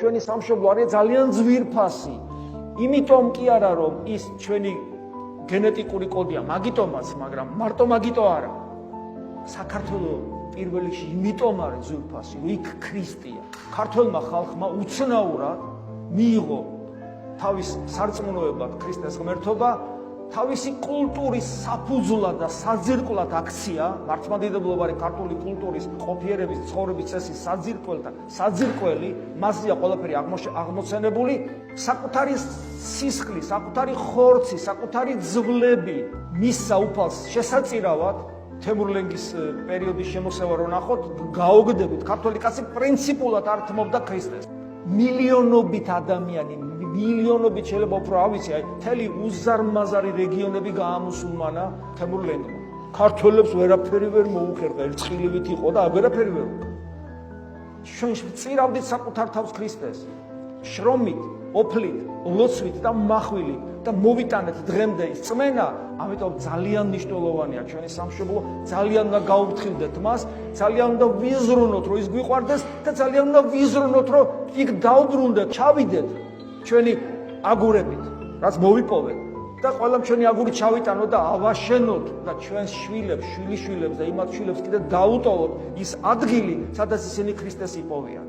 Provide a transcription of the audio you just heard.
ჩვენი სამშობლო არის ძალიან ძვირფასი. იმიტომ კი არა რომ ის ჩვენი გენეტიკური კოდია, მაგიტომაც, მაგრამ მარტო მაგიტო არა. საქართველოს პირველ რიგში იმიტომ არის ძვირფასი, რომ იქ ქრისტეა. ქართველმა ხალხმა უცნაურად მიიღო თავის სარწმუნოებად ქრისტეს ღმერთობა, თავისი კულტურის საფუძვლად და საძირკვლად აქცია, მართლმადიდებლობა არის ქართული კულტურის ყოფიერების ცხოვრების წესის საძირკველი, მასზეა ყველაფერი აღმოცენებული, საკუთარი სისხლი, საკუთარი ხორცი, საკუთარი ძვლები მისცა უფალს შესაწირავად, თემურლენგის პერიოდის შემოსევა რო ნახოთ, გაოგდებით, ქართველი კაცი პრინციპულად არ თმობდა ქრისტეს. მილიონობით ადამიანი, მილიონობით შეიძლება უფრო არ ვიცი, მთელი უზარმაზარი რეგიონები გაამუსულმანა თემურლენგმა. ქართველებს ვერაფერი ვერ მოუხერხა, ერთხილივით იყო და ვერაფერი ვერ უკრა. ჩვენ წირავდით საკუთარ თავს ქრისტეს, შრომით, ოფლით, ლოცვით და מחვილით და მოვიტანეთ დღემდე ის წმენა, ამიტომ ძალიან მნიშვნელოვანია ჩვენი სამშობლო, ძალიან უნდა გაუფრთხილდეთ მას, ძალიან უნდა ვიზრუნოთ, რომ ის გვიყვარდეს და ძალიან უნდა ვიზრუნოთ, რომ იქ დავბრუნდეთ, ჩავიდეთ ჩვენი აგურებით, რაც მოვიპოვეთ და ყველამ ჩვენი აგური ჩავიტანოთ და ავაშენოთ და ჩვენს შვილებს, შვილიშვილებს და იმათ შვილებს კიდე დაუტოვოთ ის ადგილი, სადაც ისინი ქრისტეს იპოვიან.